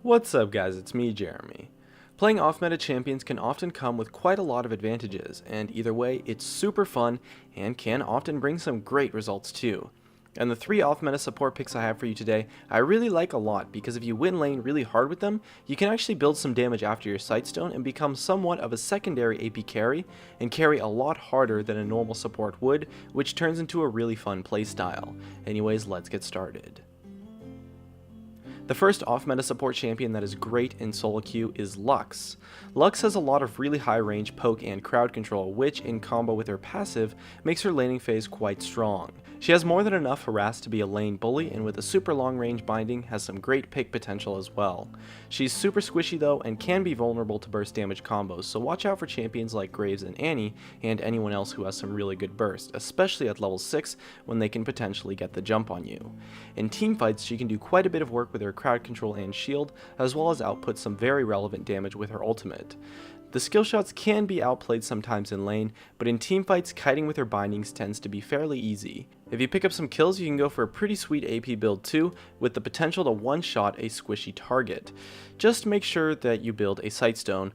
What's up guys, it's me, Jeremy. Playing off-meta champions can often come with quite a lot of advantages, and either way, it's super fun and can often bring some great results too. And the 3 off-meta support picks I have for you today, I really like a lot because if you win lane really hard with them, you can actually build some damage after your Sightstone and become somewhat of a secondary AP carry, and carry a lot harder than a normal support would, which turns into a really fun playstyle. Anyways, let's get started. The first off-meta support champion that is great in solo queue is Lux. Lux has a lot of really high range poke and crowd control, which in combo with her passive makes her laning phase quite strong. She has more than enough harass to be a lane bully, and with a super long range binding has some great pick potential as well. She's super squishy though and can be vulnerable to burst damage combos, so watch out for champions like Graves and Annie and anyone else who has some really good burst, especially at level 6 when they can potentially get the jump on you. In teamfights, she can do quite a bit of work with her crowd control and shield, as well as output some very relevant damage with her ultimate. The skill shots can be outplayed sometimes in lane, but in teamfights, kiting with her bindings tends to be fairly easy. If you pick up some kills, you can go for a pretty sweet AP build too, with the potential to one-shot a squishy target. Just make sure that you build a Sightstone.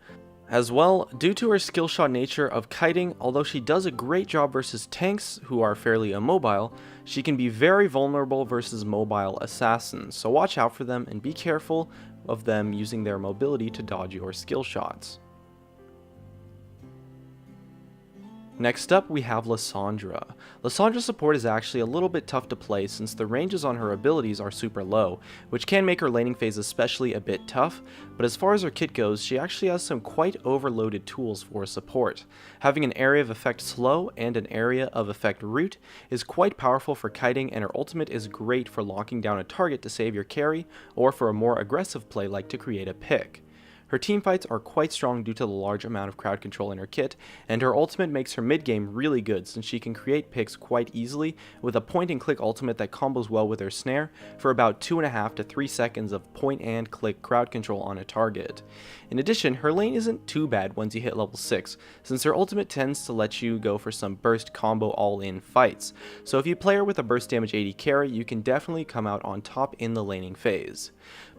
As well, due to her skill shot nature of kiting, although she does a great job versus tanks who are fairly immobile, she can be very vulnerable versus mobile assassins, so watch out for them and be careful of them using their mobility to dodge your skill shots. Next up, we have Lissandra. Lissandra's support is actually a little bit tough to play since the ranges on her abilities are super low, which can make her laning phase especially a bit tough, but as far as her kit goes, she actually has some quite overloaded tools for support. Having an area of effect slow and an area of effect root is quite powerful for kiting, and her ultimate is great for locking down a target to save your carry, or for a more aggressive play like to create a pick. Her teamfights are quite strong due to the large amount of crowd control in her kit, and her ultimate makes her mid-game really good since she can create picks quite easily with a point-and-click ultimate that combos well with her snare for about 2.5 to 3 seconds of point-and-click crowd control on a target. In addition, her lane isn't too bad once you hit level 6, since her ultimate tends to let you go for some burst combo all-in fights, so if you play her with a burst damage 80 carry, you can definitely come out on top in the laning phase.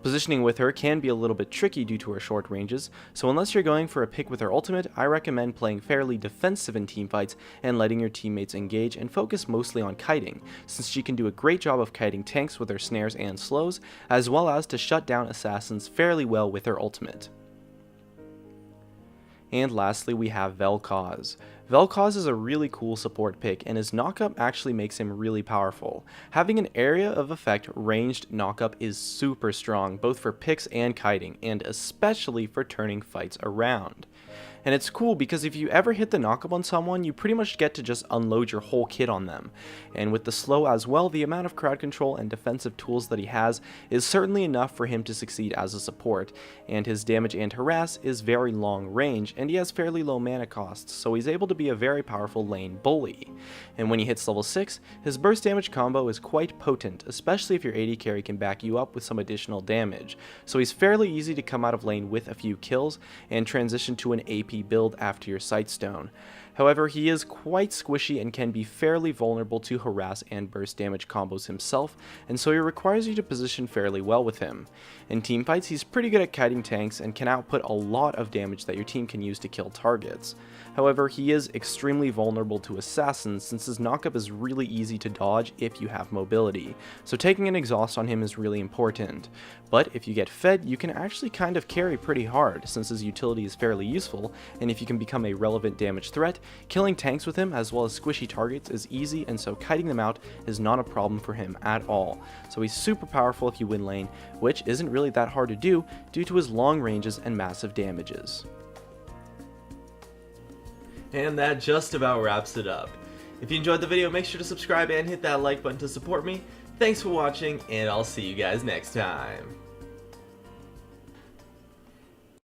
Positioning with her can be a little bit tricky due to her short ranges, so unless you're going for a pick with her ultimate, I recommend playing fairly defensive in teamfights and letting your teammates engage and focus mostly on kiting, since she can do a great job of kiting tanks with her snares and slows, as well as to shut down assassins fairly well with her ultimate. And lastly, we have Vel'Koz. Vel'Koz is a really cool support pick, and his knockup actually makes him really powerful. Having an area of effect ranged knockup is super strong, both for picks and kiting, and especially for turning fights around. And it's cool because if you ever hit the knockup on someone, you pretty much get to just unload your whole kit on them. And with the slow as well, the amount of crowd control and defensive tools that he has is certainly enough for him to succeed as a support, and his damage and harass is very long range, and he has fairly low mana costs, so he's able to be a very powerful lane bully. And when he hits level 6, his burst damage combo is quite potent, especially if your AD carry can back you up with some additional damage, so he's fairly easy to come out of lane with a few kills and transition to an AP build after your Sightstone. However, he is quite squishy and can be fairly vulnerable to harass and burst damage combos himself, and so it requires you to position fairly well with him. In teamfights, he's pretty good at kiting tanks and can output a lot of damage that your team can use to kill targets. However, he is extremely vulnerable to assassins since his knockup is really easy to dodge if you have mobility, so taking an exhaust on him is really important. But if you get fed, you can actually kind of carry pretty hard since his utility is fairly useful, and if you can become a relevant damage threat, killing tanks with him as well as squishy targets is easy, and so kiting them out is not a problem for him at all. So he's super powerful if you win lane, which isn't really that hard to do due to his long ranges and massive damages. And that just about wraps it up. If you enjoyed the video, make sure to subscribe and hit that like button to support me. Thanks for watching, and I'll see you guys next time.